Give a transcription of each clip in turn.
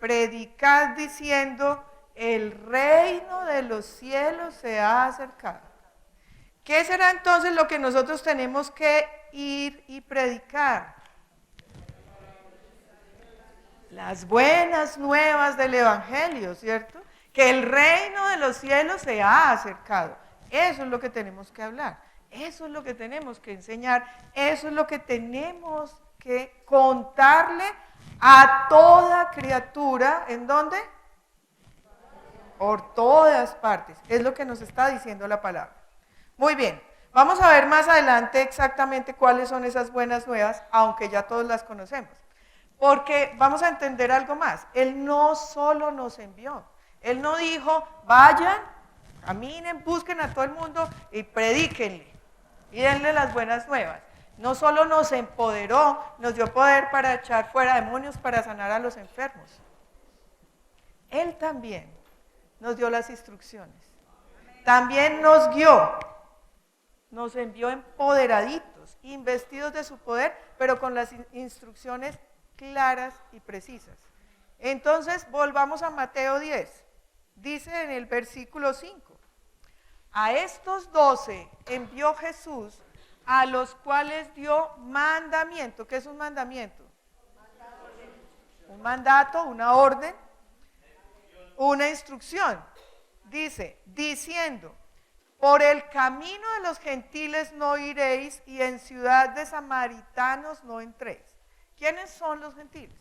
predicad diciendo, el reino de los cielos se ha acercado. ¿Qué será entonces lo que nosotros tenemos que ir y predicar? Las buenas nuevas del Evangelio, ¿cierto? Que el reino de los cielos se ha acercado. Eso es lo que tenemos que hablar, eso es lo que tenemos que enseñar, eso es lo que tenemos que contarle a toda criatura. ¿En dónde? Por todas partes. Es lo que nos está diciendo la palabra. Muy bien, vamos a ver más adelante exactamente cuáles son esas buenas nuevas, aunque ya todos las conocemos. Porque vamos a entender algo más. Él no solo nos envió. Él no dijo, vayan, caminen, busquen a todo el mundo y predíquenle. Y denle las buenas nuevas. No solo nos empoderó, nos dio poder para echar fuera demonios, para sanar a los enfermos. Él también nos dio las instrucciones. También nos guió. Nos envió empoderaditos, investidos de su poder, pero con las instrucciones claras y precisas. Entonces, volvamos a Mateo 10. Dice en el versículo 5, a estos 12 envió Jesús, a los cuales dio mandamiento. ¿Qué es un mandamiento? Un mandato, una orden, una instrucción. Dice, diciendo, por el camino de los gentiles no iréis y en ciudad de samaritanos no entréis. ¿Quiénes son los gentiles?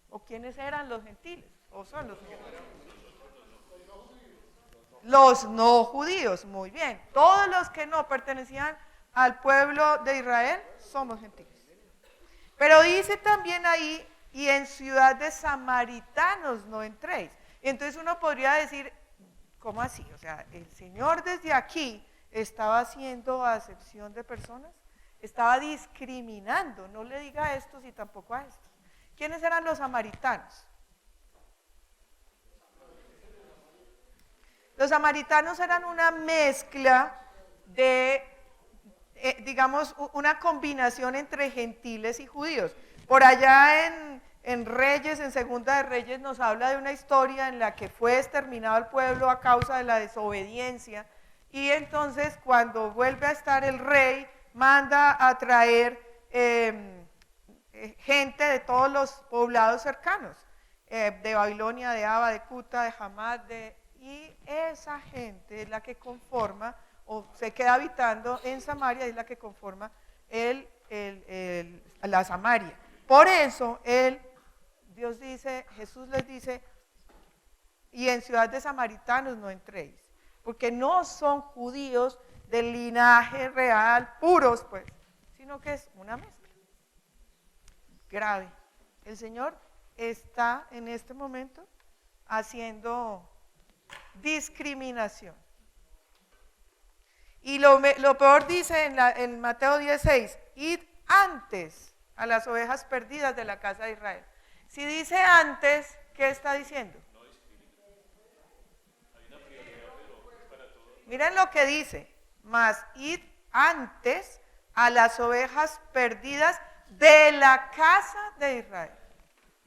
¿O quiénes eran los gentiles? ¿O son los gentiles? Los no judíos, muy bien. Todos los que no pertenecían al pueblo de Israel somos gentiles. Pero dice también ahí, y en ciudad de samaritanos no entréis. Entonces uno podría decir, ¿cómo así? O sea, el Señor desde aquí estaba haciendo acepción de personas, estaba discriminando, no le diga a estos y tampoco a estos. ¿Quiénes eran los samaritanos? Los samaritanos eran una mezcla de, digamos, una combinación entre gentiles y judíos. Por allá en Reyes, en Segunda de Reyes, nos habla de una historia en la que fue exterminado el pueblo a causa de la desobediencia, y entonces cuando vuelve a estar el rey, manda a traer gente de todos los poblados cercanos, de Babilonia, de Aba, de Cuta, de Hamad, y esa gente es la que conforma, o se queda habitando en Samaria, es la que conforma la Samaria. Por eso Dios dice, Jesús les dice, y en ciudad de samaritanos no entréis, porque no son judíos del linaje real, puros pues, sino que es una mezcla. Grave. El Señor está en este momento haciendo discriminación. Y lo peor dice en Mateo 16, id antes a las ovejas perdidas de la casa de Israel. Si dice antes, ¿qué está diciendo? Miren lo que dice, mas id antes a las ovejas perdidas de la casa de Israel.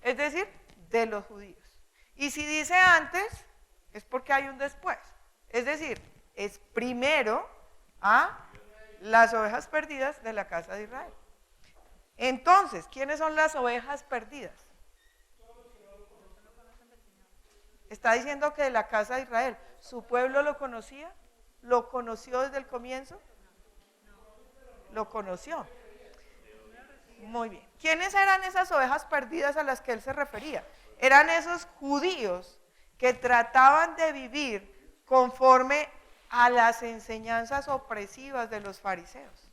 Es decir, de los judíos. Y si dice antes, es porque hay un después. Es decir, es primero a las ovejas perdidas de la casa de Israel. Entonces, ¿quiénes son las ovejas perdidas? Está diciendo que de la casa de Israel, ¿su pueblo lo conocía? ¿Lo conoció desde el comienzo? Lo conoció. Muy bien. ¿Quiénes eran esas ovejas perdidas a las que él se refería? Eran esos judíos que trataban de vivir conforme a las enseñanzas opresivas de los fariseos.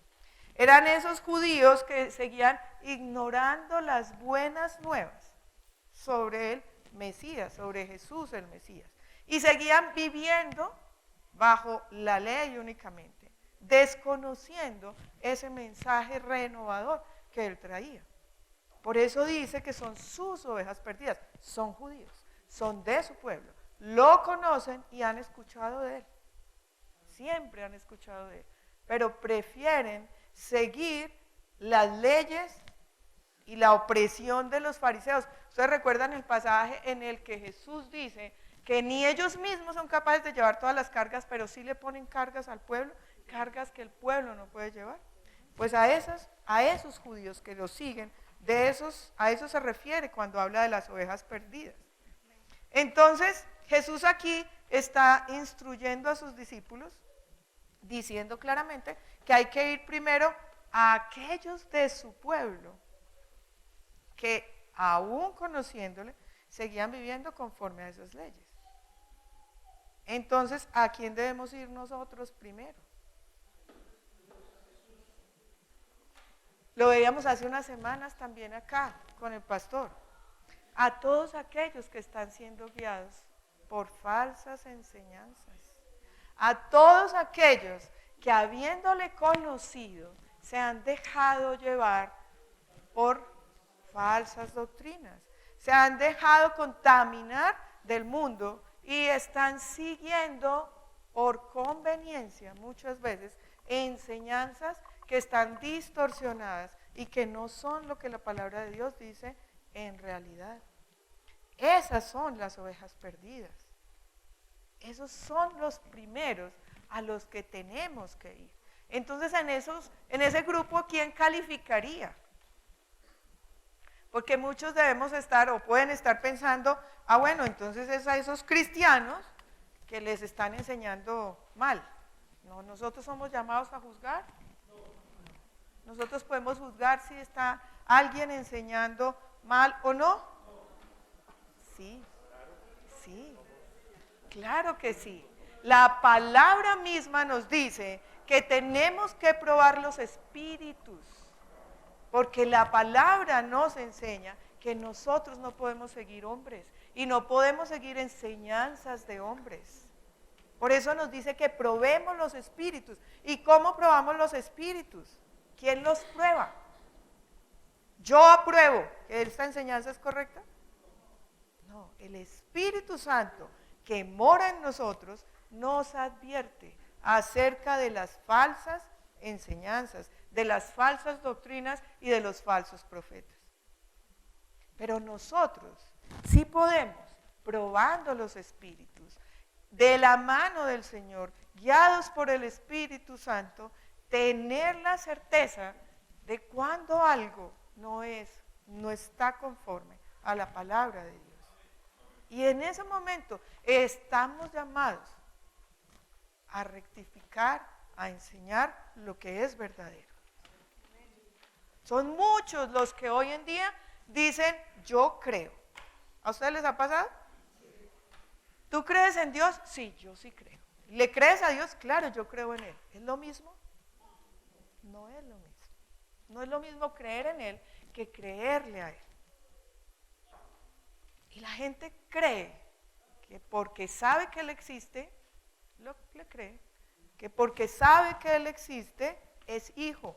Eran esos judíos que seguían ignorando las buenas nuevas sobre el Mesías, sobre Jesús el Mesías. Y seguían viviendo bajo la ley únicamente, desconociendo ese mensaje renovador que él traía. Por eso dice que son sus ovejas perdidas, son judíos, son de su pueblo, lo conocen y han escuchado de él. Siempre han escuchado de él, pero prefieren seguir las leyes y la opresión de los fariseos, ustedes recuerdan el pasaje en el que Jesús dice que ni ellos mismos son capaces de llevar todas las cargas, pero sí le ponen cargas al pueblo, cargas que el pueblo no puede llevar. Pues a esos judíos que lo siguen, a eso se refiere cuando habla de las ovejas perdidas. Entonces, Jesús aquí está instruyendo a sus discípulos, diciendo claramente que hay que ir primero a aquellos de su pueblo que, aún conociéndole, seguían viviendo conforme a esas leyes. Entonces, ¿a quién debemos ir nosotros primero? Lo veíamos hace unas semanas también acá con el pastor. A todos aquellos que están siendo guiados por falsas enseñanzas. A todos aquellos que, habiéndole conocido, se han dejado llevar por falsas doctrinas. Se han dejado contaminar del mundo y están siguiendo por conveniencia muchas veces enseñanzas que están distorsionadas y que no son lo que la palabra de Dios dice en realidad. Esas son las ovejas perdidas. Esos son los primeros a los que tenemos que ir. Entonces, en ese grupo, ¿quién calificaría? Porque muchos debemos estar o pueden estar pensando, bueno, entonces es a esos cristianos que les están enseñando mal. No, nosotros somos llamados a juzgar. Nosotros podemos juzgar si está alguien enseñando mal o no. Sí, sí, claro que sí. La palabra misma nos dice que tenemos que probar los espíritus, porque la palabra nos enseña que nosotros no podemos seguir hombres y no podemos seguir enseñanzas de hombres. Por eso nos dice que probemos los espíritus. ¿Y cómo probamos los espíritus? ¿Quién los prueba? ¿Yo apruebo que esta enseñanza es correcta? No, el Espíritu Santo que mora en nosotros nos advierte acerca de las falsas enseñanzas, de las falsas doctrinas y de los falsos profetas. Pero nosotros sí podemos, probando los espíritus, de la mano del Señor, guiados por el Espíritu Santo, tener la certeza de cuando algo no está conforme a la palabra de Dios. Y en ese momento estamos llamados a rectificar, a enseñar lo que es verdadero. Son muchos los que hoy en día dicen, yo creo. ¿A ustedes les ha pasado? ¿Tú crees en Dios? Sí, yo sí creo. ¿Le crees a Dios? Claro, yo creo en Él. ¿Es lo mismo? No es lo mismo. No es lo mismo creer en Él que creerle a Él. Y la gente cree que porque sabe que Él existe, le cree. Que porque sabe que Él existe, es hijo.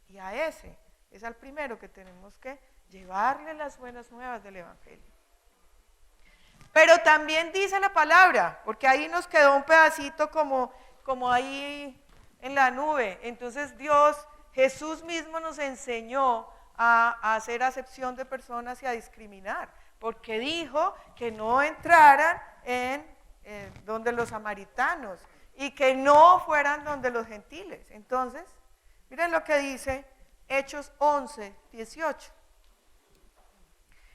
Y a ese es al primero que tenemos que llevarle las buenas nuevas del Evangelio. Pero también dice la palabra, porque ahí nos quedó un pedacito como ahí en la nube. Entonces Jesús mismo nos enseñó a hacer acepción de personas y a discriminar, porque dijo que no entraran en donde los samaritanos y que no fueran donde los gentiles. Entonces, miren lo que dice Hechos 11, 18.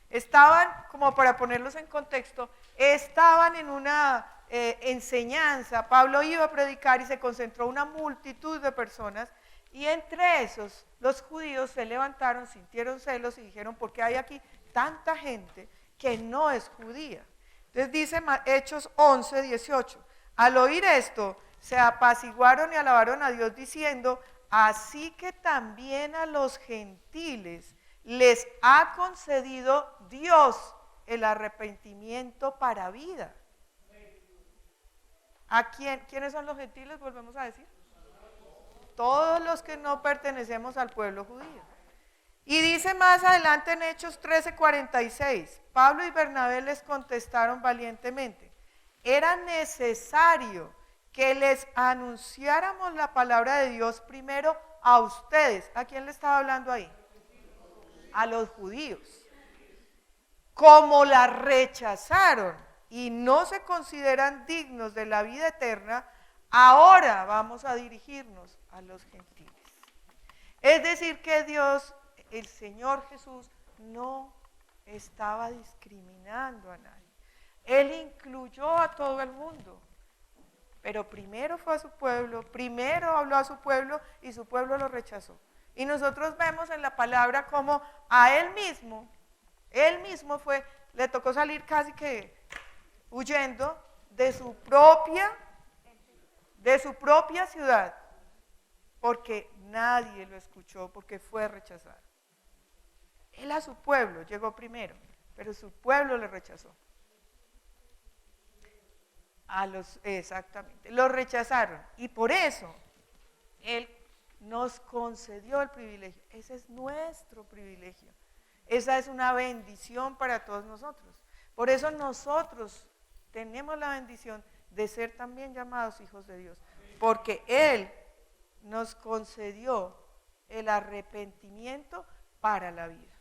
Estaban, como para ponerlos en contexto, estaban en una enseñanza. Pablo iba a predicar y se concentró una multitud de personas, y entre esos los judíos se levantaron, sintieron celos y dijeron, ¿por qué hay aquí tanta gente que no es judía? Entonces dice Hechos 11, 18, al oír esto se apaciguaron y alabaron a Dios diciendo, así que también a los gentiles les ha concedido Dios el arrepentimiento para vida. ¿A quiénes son los gentiles? Volvemos a decir. Todos los que no pertenecemos al pueblo judío. Y dice más adelante en Hechos 13:46, Pablo y Bernabé les contestaron valientemente, era necesario que les anunciáramos la palabra de Dios primero a ustedes. ¿A quién le estaba hablando ahí? A los judíos. como la rechazaron y no se consideran dignos de la vida eterna, ahora vamos a dirigirnos a los gentiles. Es decir, que Dios, el Señor Jesús, no estaba discriminando a nadie. Él incluyó a todo el mundo, pero primero fue a su pueblo, primero habló a su pueblo y su pueblo lo rechazó. Y nosotros vemos en la palabra como a él mismo fue, le tocó salir casi que huyendo de su propia ciudad, porque nadie lo escuchó, porque fue rechazado. Él a su pueblo llegó primero, pero su pueblo le rechazó. Exactamente, lo rechazaron, y por eso Él nos concedió el privilegio. Ese es nuestro privilegio. Esa es una bendición para todos nosotros. Por eso nosotros tenemos la bendición de ser también llamados hijos de Dios, porque Él nos concedió el arrepentimiento para la vida.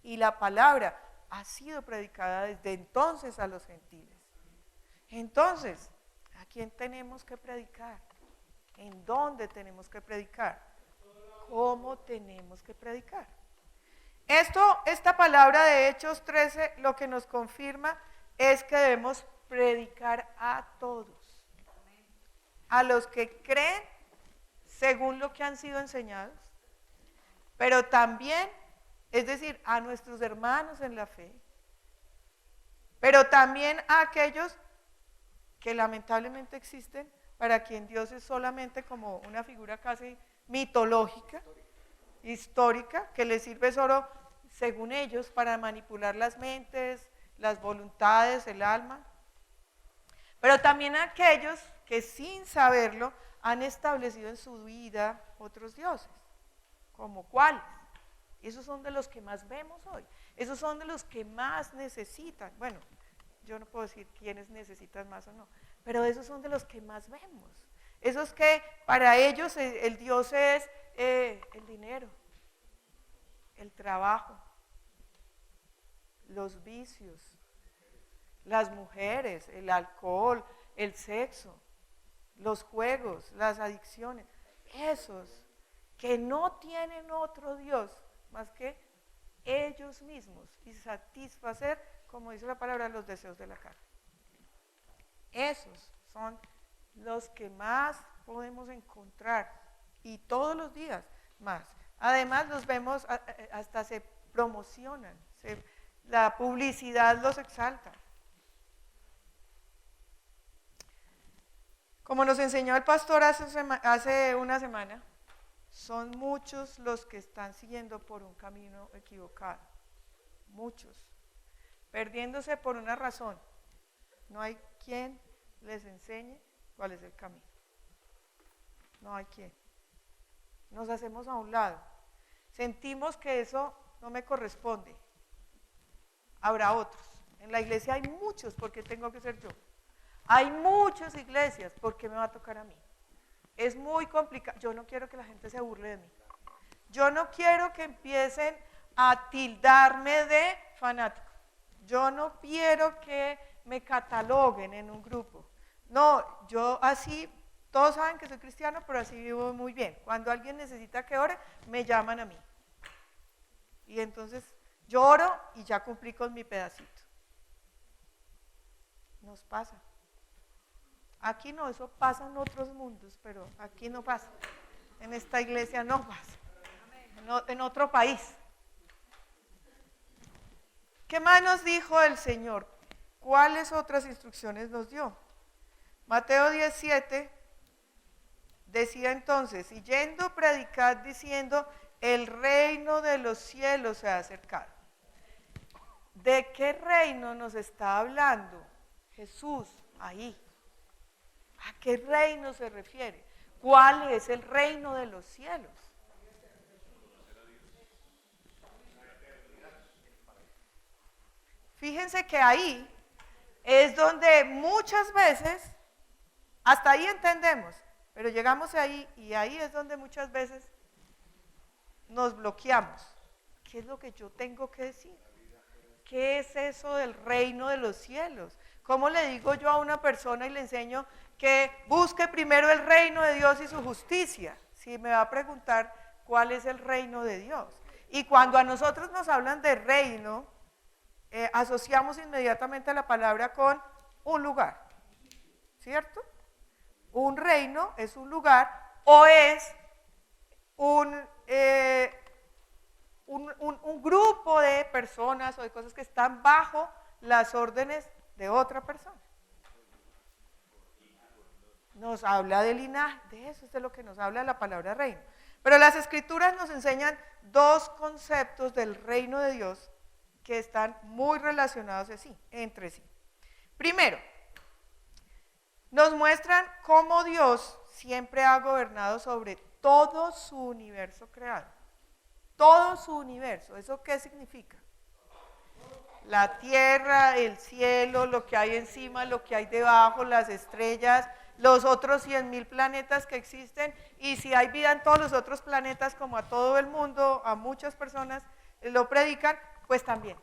Y la palabra ha sido predicada desde entonces a los gentiles. Entonces, ¿a quién tenemos que predicar? ¿En dónde tenemos que predicar? ¿Cómo tenemos que predicar? Esta palabra de Hechos 13 lo que nos confirma es que debemos predicar a todos, a los que creen según lo que han sido enseñados, pero también, es decir, a nuestros hermanos en la fe, pero también a aquellos que lamentablemente existen, para quien Dios es solamente como una figura casi mitológica, histórica, que les sirve solo, según ellos, para manipular las mentes, las voluntades, el alma. Pero también a aquellos que sin saberlo han establecido en su vida otros dioses, como cuáles. Esos son de los que más vemos hoy, esos son de los que más necesitan. Bueno, yo no puedo decir quiénes necesitan más o no, pero esos son de los que más vemos. Esos que para ellos el Dios es el dinero, el trabajo, los vicios, las mujeres, el alcohol, el sexo, los juegos, las adicciones. Esos que no tienen otro Dios más que ellos mismos y satisfacer, como dice la palabra, los deseos de la carne. Esos son los que más podemos encontrar, y todos los días más. Además los vemos, hasta se promocionan, la publicidad los exalta. Como nos enseñó el pastor hace una semana, son muchos los que están siguiendo por un camino equivocado, muchos, perdiéndose por una razón: no hay quien les enseñe cuál es el camino. No hay quien. Nos hacemos a un lado. Sentimos que eso no me corresponde. Habrá otros. En la iglesia hay muchos, porque tengo que ser yo. Hay muchas iglesias, porque me va a tocar a mí. Es muy complicado. Yo no quiero que la gente se burle de mí. Yo no quiero que empiecen a tildarme de fanático. Yo no quiero que me cataloguen en un grupo. No, yo así, todos saben que soy cristiano, pero así vivo muy bien. Cuando alguien necesita que ore, me llaman a mí. Y entonces yo oro y ya cumplí con mi pedacito. Nos pasa. Aquí no, eso pasa en otros mundos, pero aquí no pasa. En esta iglesia no pasa. En otro país. ¿Qué más nos dijo el Señor? ¿Cuáles otras instrucciones nos dio? Mateo 17 decía entonces: y yendo predicad diciendo, el reino de los cielos se ha acercado. ¿De qué reino nos está hablando Jesús ahí? ¿A qué reino se refiere? ¿Cuál es el reino de los cielos? Fíjense que ahí es donde muchas veces, hasta ahí entendemos, pero llegamos ahí y ahí es donde muchas veces nos bloqueamos. ¿Qué es lo que yo tengo que decir? ¿qué es eso del reino de los cielos? ¿Cómo le digo yo a una persona y le enseño que busque primero el reino de Dios y su justicia? Si me va a preguntar cuál es el reino de Dios. Y cuando a nosotros nos hablan de reino, asociamos inmediatamente la palabra con un lugar, ¿cierto? Un reino es un lugar o es un grupo de personas o de cosas que están bajo las órdenes de otra persona. Nos habla de linaje, de eso es de lo que nos habla la palabra reino. Pero las escrituras nos enseñan dos conceptos del reino de Dios que están muy relacionados entre sí. Primero, nos muestran cómo Dios siempre ha gobernado sobre todo su universo creado. Todo su universo. ¿Eso qué significa? La tierra, el cielo, lo que hay encima, lo que hay debajo, las estrellas, los otros 100.000 planetas que existen, y si hay vida en todos los otros planetas, como a todo el mundo, a muchas personas lo predican, pues también.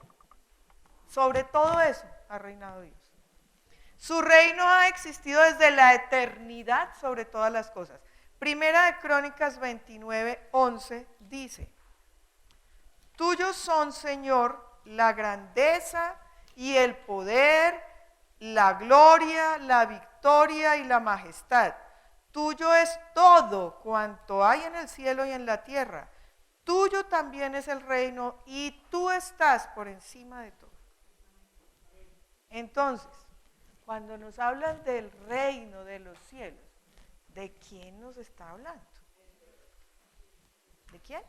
Sobre todo eso ha reinado Dios. Su reino ha existido desde la eternidad sobre todas las cosas. Primera de Crónicas 29:11 dice: tuyos son, Señor, la grandeza y el poder, la gloria, la victoria y la majestad. Tuyo es todo cuanto hay en el cielo y en la tierra. Tuyo también es el reino y tú estás por encima de todo. Entonces, cuando nos hablan del reino de los cielos, ¿de quién nos está hablando? ¿De quién?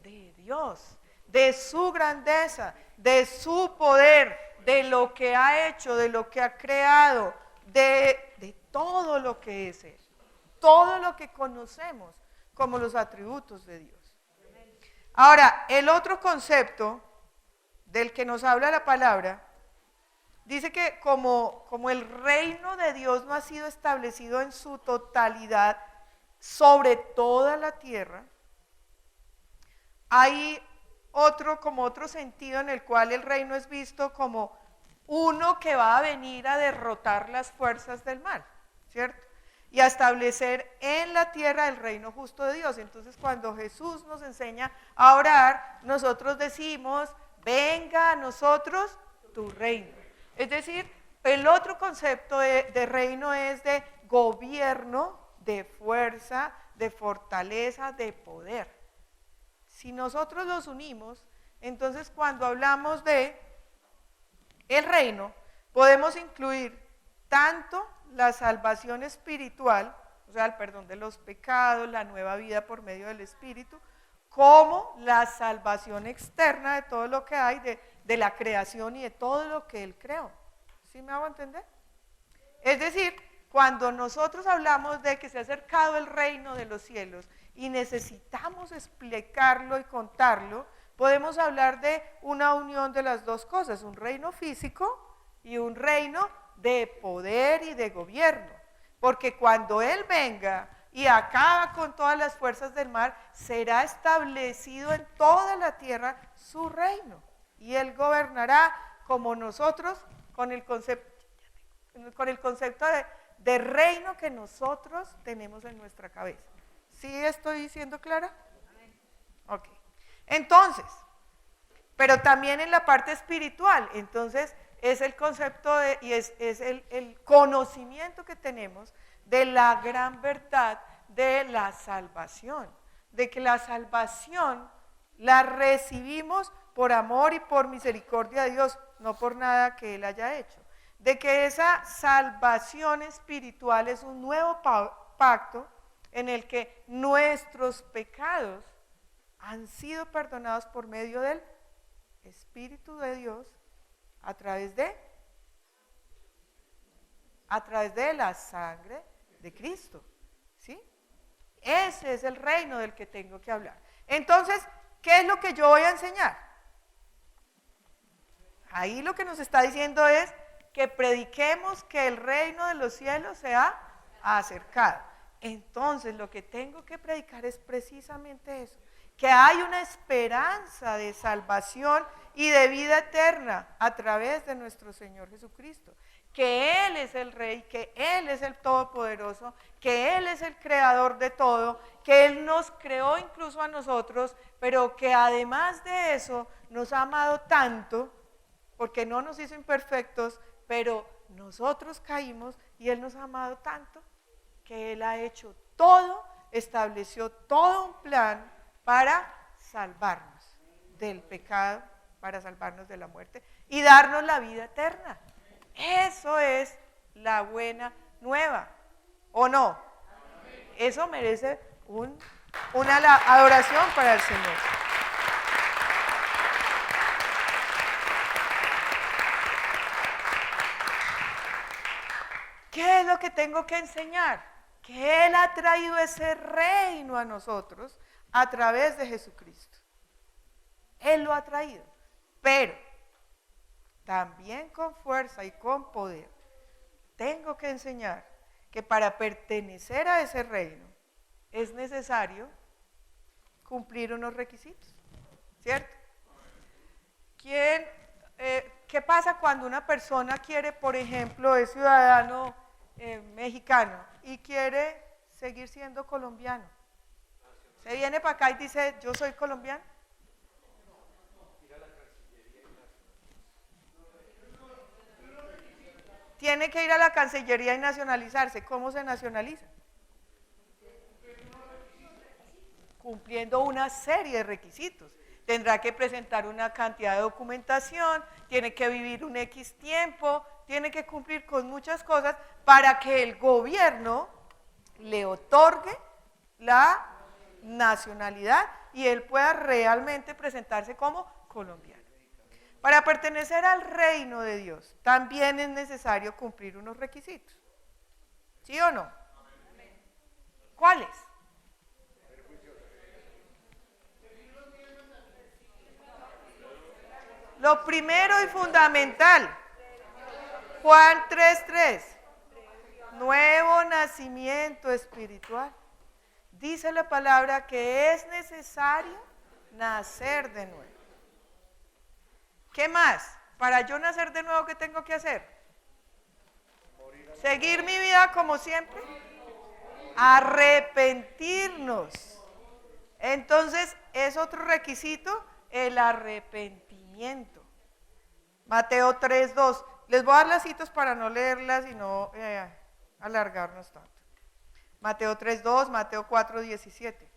De Dios, de su grandeza, de su poder, de lo que ha hecho, de lo que ha creado, de todo lo que es Él, todo lo que conocemos como los atributos de Dios. Ahora, el otro concepto del que nos habla la palabra, dice que como el reino de Dios no ha sido establecido en su totalidad sobre toda la tierra, hay otro sentido en el cual el reino es visto como uno que va a venir a derrotar las fuerzas del mal, ¿cierto? Y a establecer en la tierra el reino justo de Dios. Entonces, cuando Jesús nos enseña a orar, nosotros decimos: venga a nosotros tu reino. Es decir, el otro concepto de reino es de gobierno, de fuerza, de fortaleza, de poder. Si nosotros los unimos, entonces cuando hablamos de el reino, podemos incluir tanto la salvación espiritual, o sea, el perdón de los pecados, la nueva vida por medio del Espíritu, como la salvación externa de todo lo que hay, de la creación y de todo lo que Él creó. ¿Sí me hago entender? Es decir, cuando nosotros hablamos de que se ha acercado el reino de los cielos y necesitamos explicarlo y contarlo, podemos hablar de una unión de las dos cosas, un reino físico y un reino de poder y de gobierno. Porque cuando Él venga y acaba con todas las fuerzas del mal, será establecido en toda la tierra su reino. Y Él gobernará como nosotros con el concepto de reino que nosotros tenemos en nuestra cabeza. ¿Sí estoy siendo clara? Ok. Entonces, pero también en la parte espiritual, entonces es el concepto y es el conocimiento que tenemos de la gran verdad de la salvación, de que la salvación la recibimos por amor y por misericordia de Dios, no por nada que Él haya hecho, de que esa salvación espiritual es un nuevo pacto en el que nuestros pecados han sido perdonados por medio del Espíritu de Dios a través de la sangre de Cristo, ¿sí? Ese es el reino del que tengo que hablar. Entonces, ¿qué es lo que yo voy a enseñar? Ahí lo que nos está diciendo es que prediquemos que el reino de los cielos se ha acercado. Entonces lo que tengo que predicar es precisamente eso, que hay una esperanza de salvación y de vida eterna a través de nuestro Señor Jesucristo, que Él es el Rey, que Él es el Todopoderoso, que Él es el Creador de todo, que Él nos creó incluso a nosotros, pero que además de eso nos ha amado tanto, porque no nos hizo imperfectos, pero nosotros caímos y Él nos ha amado tanto, que Él ha hecho todo, estableció todo un plan para salvarnos del pecado, para salvarnos de la muerte y darnos la vida eterna. Eso es la buena nueva, ¿o no? Eso merece una adoración para el Señor. ¿Qué es lo que tengo que enseñar? Que Él ha traído ese reino a nosotros a través de Jesucristo. Él lo ha traído, pero también con fuerza y con poder. Tengo que enseñar que para pertenecer a ese reino es necesario cumplir unos requisitos, ¿cierto? ¿Qué pasa cuando una persona quiere, por ejemplo, es ciudadano mexicano y quiere seguir siendo colombiano? Se viene para acá y dice, yo soy colombiano. Tiene que ir a la Cancillería y nacionalizarse. ¿Cómo se nacionaliza? Cumpliendo una serie de requisitos. Tendrá que presentar una cantidad de documentación, tiene que vivir un X tiempo, tiene que cumplir con muchas cosas para que el gobierno le otorgue la nacionalidad y él pueda realmente presentarse como colombiano. Para pertenecer al reino de Dios también es necesario cumplir unos requisitos. ¿Sí o no? ¿Cuáles? Lo primero y fundamental, Juan 3:3, nuevo nacimiento espiritual. Dice la palabra que es necesario nacer de nuevo. ¿Qué más? Para yo nacer de nuevo, ¿qué tengo que hacer? Seguir mi vida como siempre. Arrepentirnos. Entonces, es otro requisito, el arrepentimiento. Mateo 3:2. Les voy a dar las citas para no leerlas y no alargarnos tanto. Mateo 3:2, Mateo 4:17.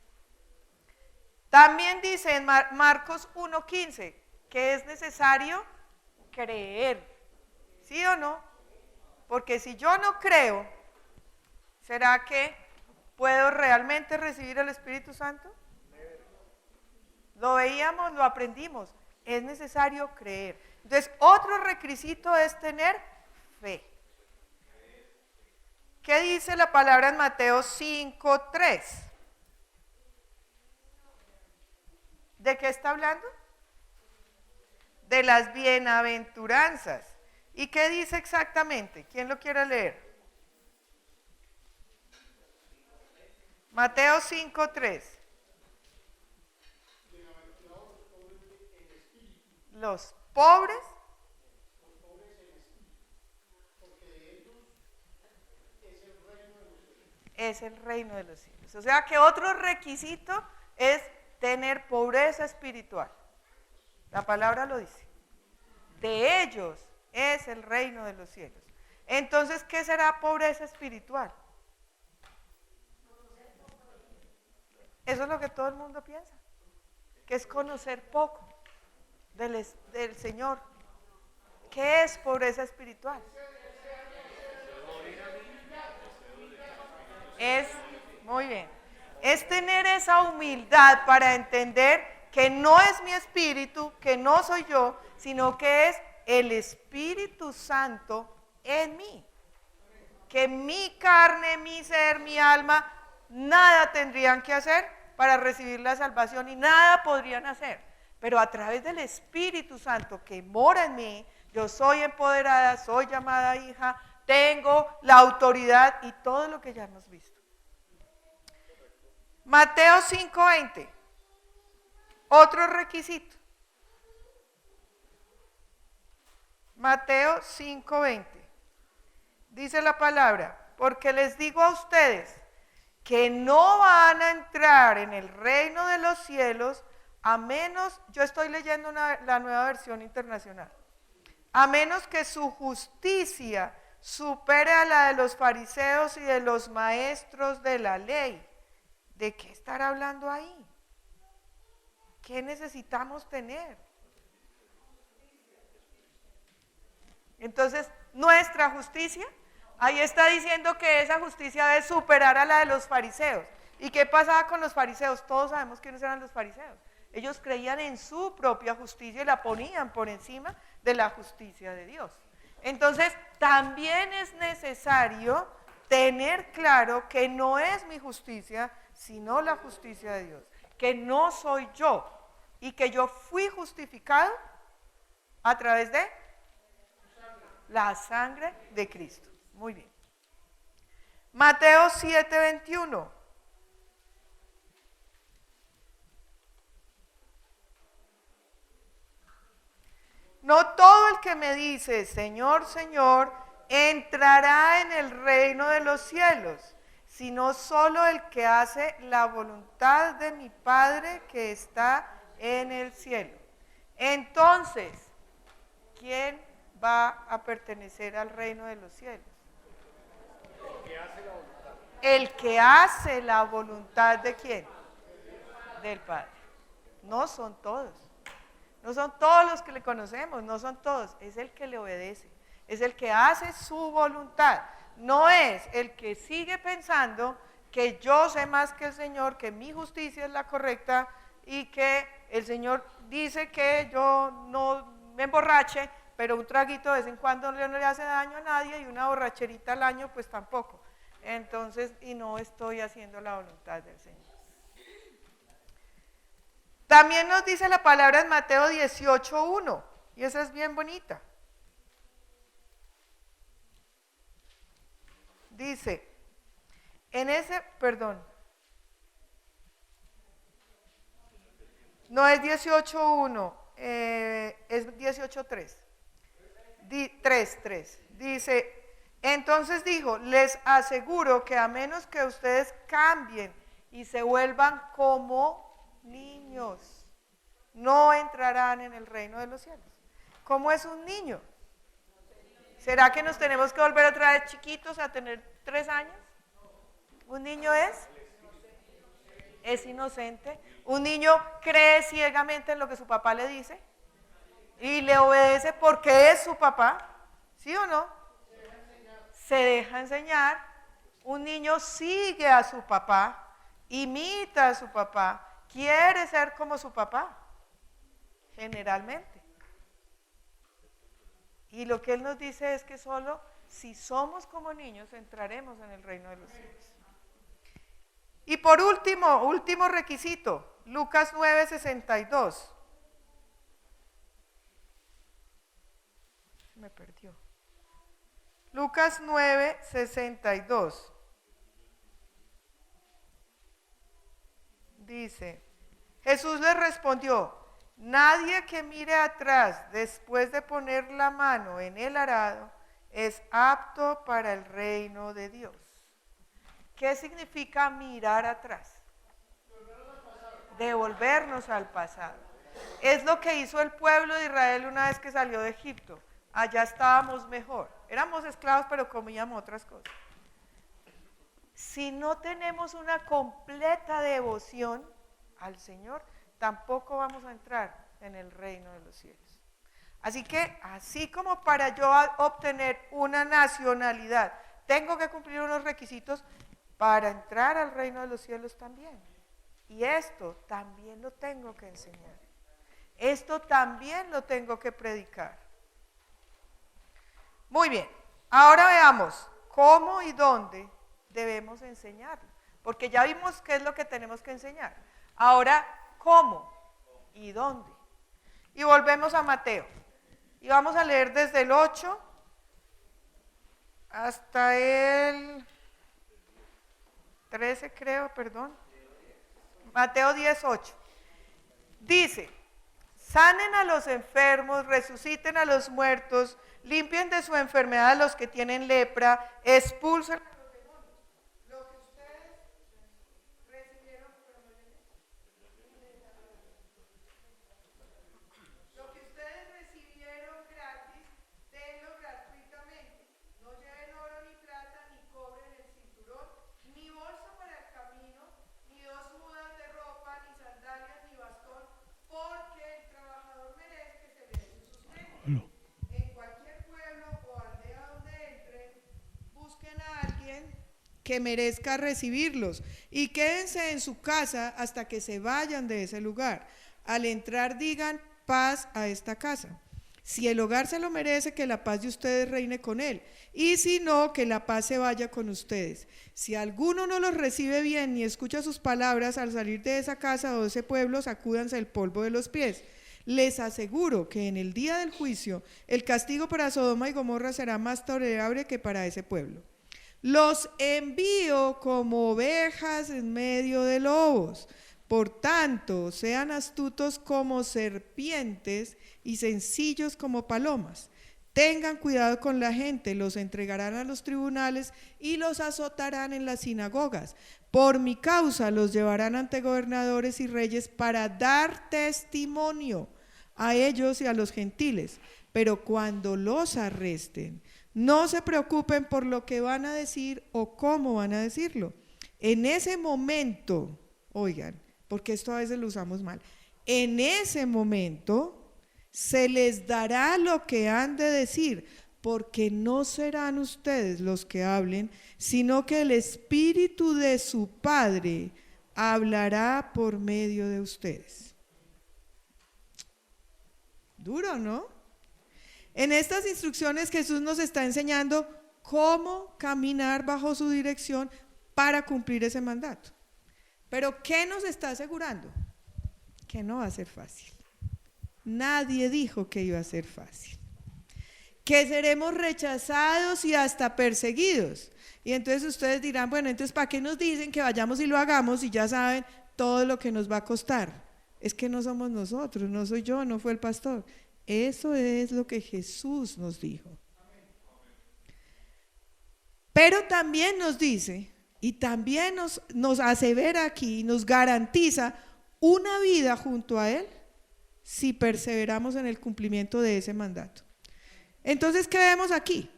También dice en Marcos 1:15 que es necesario creer. ¿Sí o no? Porque si yo no creo, ¿será que puedo realmente recibir el Espíritu Santo? Lo veíamos, lo aprendimos. Es necesario creer. Entonces, otro requisito es tener fe. ¿Qué dice la palabra en Mateo 5:3? ¿De qué está hablando? De las bienaventuranzas. ¿Y qué dice exactamente? ¿Quién lo quiere leer? Mateo 5:3. Los pobres es el reino de los cielos. O sea que otro requisito es tener pobreza espiritual. La palabra lo dice. De ellos es el reino de los cielos. Entonces, ¿qué será pobreza espiritual? Eso es lo que todo el mundo piensa, que es conocer poco del Señor. ¿Qué es pobreza espiritual? Muy bien, es tener esa humildad para entender que no es mi espíritu, que no soy yo, sino que es el Espíritu Santo en mí. Que mi carne, mi ser, mi alma, nada tendrían que hacer para recibir la salvación y nada podrían hacer. Pero a través del Espíritu Santo que mora en mí, yo soy empoderada, soy llamada hija, tengo la autoridad y todo lo que ya hemos visto. Mateo 5:20. Otro requisito. Mateo 5:20. Dice la palabra, porque les digo a ustedes que no van a entrar en el reino de los cielos a menos, yo estoy leyendo la nueva versión internacional, a menos que su justicia supere a la de los fariseos y de los maestros de la ley. ¿De qué estará hablando ahí? ¿Qué necesitamos tener? Entonces, nuestra justicia, ahí está diciendo que esa justicia debe superar a la de los fariseos. ¿Y qué pasaba con los fariseos? Todos sabemos quiénes eran los fariseos. Ellos creían en su propia justicia y la ponían por encima de la justicia de Dios. Entonces, también es necesario tener claro que no es mi justicia, sino la justicia de Dios. Que no soy yo y que yo fui justificado a través de la sangre de Cristo. Muy bien. Mateo 7:21. No todo el que me dice, Señor, Señor, entrará en el reino de los cielos, sino solo el que hace la voluntad de mi Padre que está en el cielo. Entonces, ¿quién va a pertenecer al reino de los cielos? El que hace la voluntad de quién? Del Padre. No son todos. No son todos los que le conocemos, no son todos. Es el que le obedece. Es el que hace su voluntad. No es el que sigue pensando que yo sé más que el Señor, que mi justicia es la correcta y que el Señor dice que yo no me emborrache, pero un traguito de vez en cuando no le hace daño a nadie y una borracherita al año pues tampoco. Entonces, y no estoy haciendo la voluntad del Señor. También nos dice la palabra en Mateo 18:1, y esa es bien bonita. Dice, no es 18:1, es 18:3. 3:3. Dice, entonces dijo, les aseguro que a menos que ustedes cambien y se vuelvan como niños, no entrarán en el reino de los cielos. ¿Cómo es un niño? ¿Será que nos tenemos que volver otra vez chiquitos a tener 3 años? Un niño es inocente. Un niño cree ciegamente en lo que su papá le dice y le obedece porque es su papá, ¿sí o no? Se deja enseñar. Un niño sigue a su papá, imita a su papá, quiere ser como su papá, generalmente. Y lo que él nos dice es que solo si somos como niños entraremos en el reino de los cielos. Y por último requisito, Lucas 9:62. Se me perdió. Lucas 9:62. Dice, Jesús le respondió, nadie que mire atrás después de poner la mano en el arado es apto para el reino de Dios. ¿Qué significa mirar atrás? Devolvernos al pasado. Es lo que hizo el pueblo de Israel una vez que salió de Egipto. Allá estábamos mejor. Éramos esclavos, pero comíamos otras cosas. Si no tenemos una completa devoción al Señor, tampoco vamos a entrar en el reino de los cielos. Así que, así como para yo obtener una nacionalidad, tengo que cumplir unos requisitos para entrar al reino de los cielos también. Y esto también lo tengo que enseñar. Esto también lo tengo que predicar. Muy bien, ahora veamos cómo y dónde debemos enseñarlo. Porque ya vimos qué es lo que tenemos que enseñar. Ahora, ¿cómo y dónde? Y volvemos a Mateo. Y vamos a leer desde el 8 hasta el 13, creo, perdón. Mateo 10:8. Dice, sanen a los enfermos, resuciten a los muertos, limpien de su enfermedad a los que tienen lepra, expulsen a los demonios. Lo que ustedes recibieron, lo que ustedes recibieron gratis, denlo gratuitamente. No lleven oro ni plata ni cobre en el cinturón, ni bolso para el camino, ni dos mudas de ropa, ni sandalias, ni bastón, porque el trabajador merece que se le dé su sustento. En cualquier pueblo o aldea donde entren, busquen a alguien que merezca recibirlos y quédense en su casa hasta que se vayan de ese lugar. Al entrar digan paz a esta casa. Si el hogar se lo merece, que la paz de ustedes reine con él, y si no, que la paz se vaya con ustedes. Si alguno no los recibe bien ni escucha sus palabras, al salir de esa casa o de ese pueblo, sacúdanse el polvo de los pies. Les aseguro que en el día del juicio, el castigo para Sodoma y Gomorra será más tolerable que para ese pueblo. Los envío como ovejas en medio de lobos. Por tanto, sean astutos como serpientes y sencillos como palomas. Tengan cuidado con la gente, los entregarán a los tribunales y los azotarán en las sinagogas. Por mi causa los llevarán ante gobernadores y reyes para dar testimonio a ellos y a los gentiles. Pero cuando los arresten, no se preocupen por lo que van a decir o cómo van a decirlo. En ese momento, oigan, porque esto a veces lo usamos mal, en ese momento se les dará lo que han de decir, porque no serán ustedes los que hablen, sino que el Espíritu de su Padre hablará por medio de ustedes. Duro, ¿no? En estas instrucciones Jesús nos está enseñando cómo caminar bajo su dirección para cumplir ese mandato. Pero ¿qué nos está asegurando? Que no va a ser fácil. Nadie dijo que iba a ser fácil. Que seremos rechazados y hasta perseguidos. Y entonces ustedes dirán, bueno, entonces ¿para qué nos dicen que vayamos y lo hagamos y ya saben todo lo que nos va a costar? Es que no somos nosotros, no soy yo, no fue el pastor. Eso es lo que Jesús nos dijo. Pero también nos dice, y también nos asevera aquí, nos garantiza una vida junto a Él si perseveramos en el cumplimiento de ese mandato. Entonces, ¿qué vemos aquí?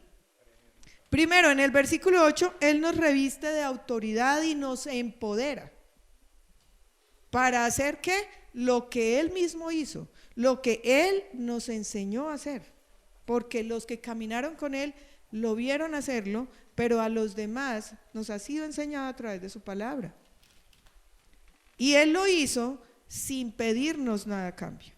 Primero, en el versículo 8, Él nos reviste de autoridad y nos empodera para hacer ¿qué? Lo que Él mismo hizo, lo que Él nos enseñó a hacer, porque los que caminaron con Él lo vieron hacerlo, pero a los demás nos ha sido enseñado a través de su palabra. Y Él lo hizo sin pedirnos nada a cambio.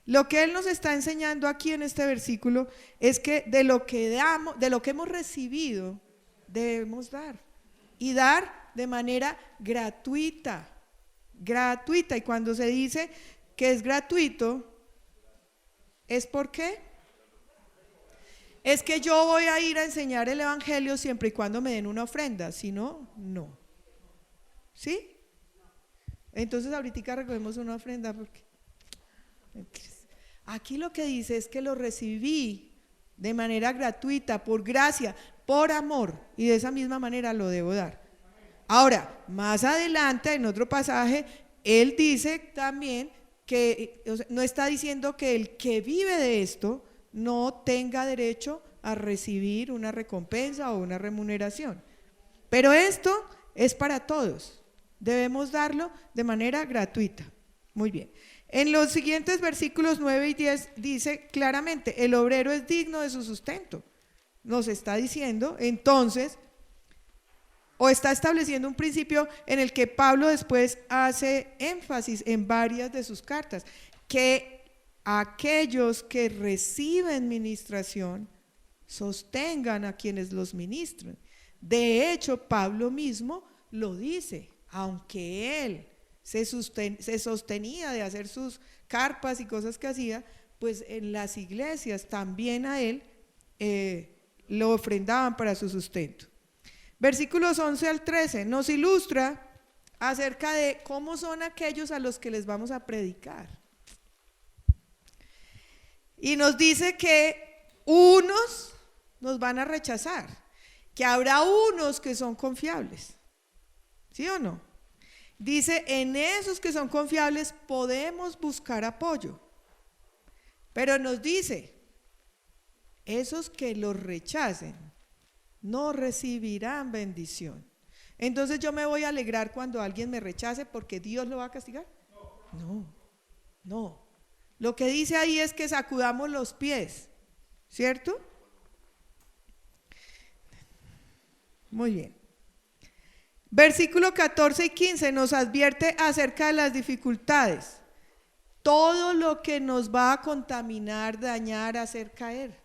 Lo que Él nos está enseñando aquí en este versículo es que de lo que damos, de lo que hemos recibido, debemos dar. Y dar de manera gratuita. Gratuita. Y cuando se dice que es gratuito, ¿es por qué? Es que yo voy a ir a enseñar el evangelio siempre y cuando me den una ofrenda, si no, no. ¿Sí? Entonces ahorita recogemos una ofrenda porque aquí lo que dice es que lo recibí de manera gratuita, por gracia, por amor, y de esa misma manera lo debo dar. Ahora, más adelante en otro pasaje, él dice también que, o sea, no está diciendo que el que vive de esto no tenga derecho a recibir una recompensa o una remuneración. Pero esto es para todos. Debemos darlo de manera gratuita. Muy bien. En los siguientes versículos 9 y 10 dice claramente, el obrero es digno de su sustento. Nos está diciendo, entonces, o está estableciendo un principio en el que Pablo después hace énfasis en varias de sus cartas, que aquellos que reciben ministración sostengan a quienes los ministran. De hecho, Pablo mismo lo dice, aunque él se sostenía de hacer sus carpas y cosas que hacía, pues en las iglesias también a él lo ofrendaban para su sustento. Versículos 11 al 13 nos ilustra acerca de cómo son aquellos a los que les vamos a predicar. Y nos dice que unos nos van a rechazar, que habrá unos que son confiables. ¿Sí o no? Dice, en esos que son confiables podemos buscar apoyo. Pero nos dice, esos que los rechacen no recibirán bendición. Entonces yo me voy a alegrar cuando alguien me rechace porque Dios lo va a castigar. No. Lo que dice ahí es que sacudamos los pies, ¿cierto? Muy bien. Versículo 14 y 15 nos advierte acerca de las dificultades. Todo lo que nos va a contaminar, dañar, hacer caer.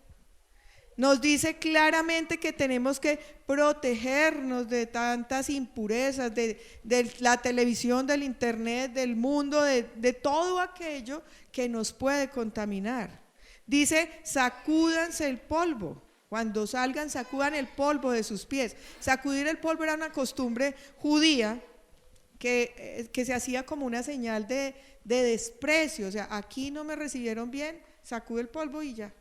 Nos dice claramente que tenemos que protegernos de tantas impurezas, de la televisión, del internet, del mundo, de todo aquello que nos puede contaminar. Dice, sacúdanse el polvo. Cuando salgan, sacudan el polvo de sus pies. Sacudir el polvo era una costumbre judía que se hacía como una señal de desprecio. O sea, aquí no me recibieron bien, sacude el polvo y ya.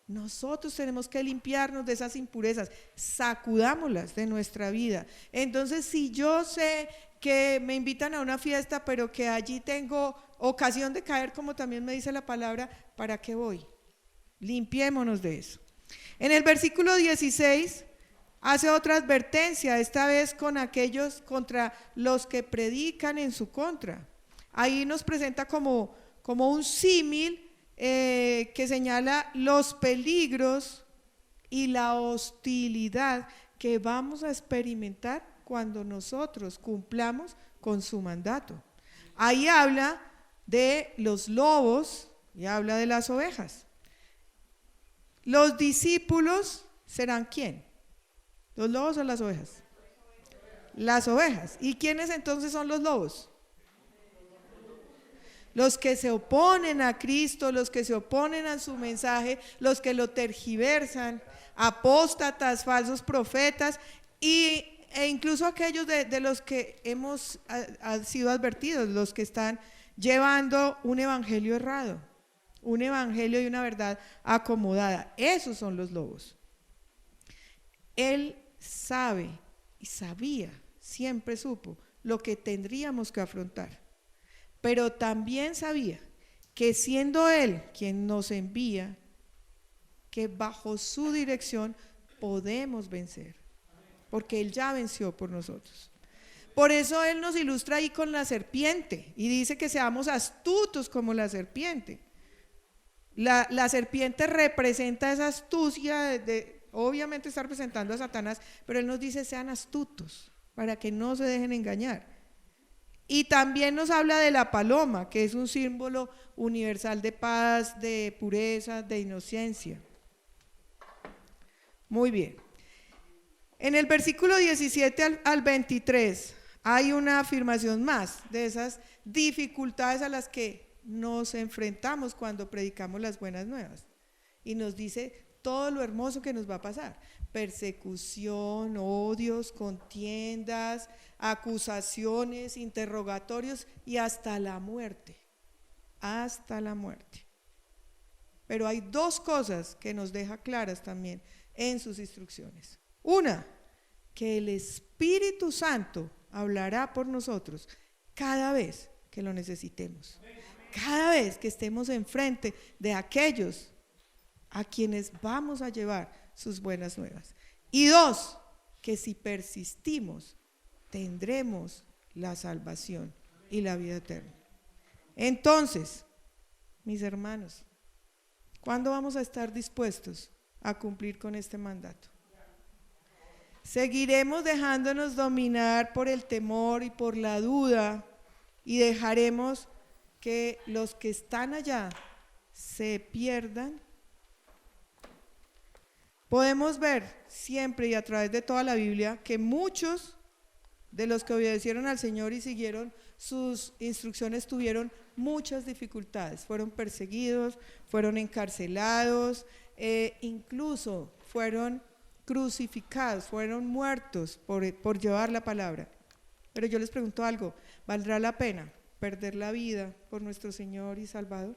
Nosotros tenemos que limpiarnos de esas impurezas, sacudámoslas de nuestra vida. Entonces, si yo sé que me invitan a una fiesta, pero que allí tengo ocasión de caer, como también me dice la palabra, ¿para qué voy? Limpiémonos de eso. En el versículo 16 hace otra advertencia, esta vez con aquellos contra los que predican en su contra. Ahí nos presenta como un símil que señala los peligros y la hostilidad que vamos a experimentar cuando nosotros cumplamos con su mandato. Ahí habla de los lobos y habla de las ovejas. Los discípulos serán ¿quién? ¿Los lobos o las ovejas? Las ovejas. ¿Y quiénes entonces son los lobos? Los que se oponen a Cristo, los que se oponen a su mensaje, los que lo tergiversan, apóstatas, falsos profetas e incluso aquellos de los que hemos sido advertidos, los que están llevando un evangelio errado, un evangelio y una verdad acomodada. Esos son los lobos. Él sabe y sabía, siempre supo lo que tendríamos que afrontar. Pero también sabía que siendo Él quien nos envía, que bajo su dirección podemos vencer, porque Él ya venció por nosotros. Por eso Él nos ilustra ahí con la serpiente y dice que seamos astutos como la serpiente. La serpiente representa esa astucia, obviamente está representando a Satanás, pero Él nos dice sean astutos para que no se dejen engañar. Y también nos habla de la paloma, que es un símbolo universal de paz, de pureza, de inocencia. Muy bien. En el versículo 17 al 23 hay una afirmación más de esas dificultades a las que nos enfrentamos cuando predicamos las buenas nuevas. Y nos dice todo lo hermoso que nos va a pasar: persecución, odios, contiendas, acusaciones, interrogatorios y hasta la muerte. Hasta la muerte. Pero hay dos cosas que nos deja claras también en sus instrucciones. Una, que el Espíritu Santo hablará por nosotros cada vez que lo necesitemos. Cada vez que estemos enfrente de aquellos a quienes vamos a llevar sus buenas nuevas. Y dos, que si persistimos, tendremos la salvación y la vida eterna. Entonces, mis hermanos, ¿cuándo vamos a estar dispuestos a cumplir con este mandato? ¿Seguiremos dejándonos dominar por el temor y por la duda y dejaremos que los que están allá se pierdan? Podemos ver siempre y a través de toda la Biblia que muchos de los que obedecieron al Señor y siguieron sus instrucciones tuvieron muchas dificultades, fueron perseguidos, fueron encarcelados, incluso fueron crucificados, fueron muertos por llevar la palabra. Pero yo les pregunto algo, ¿valdrá la pena perder la vida por nuestro Señor y Salvador?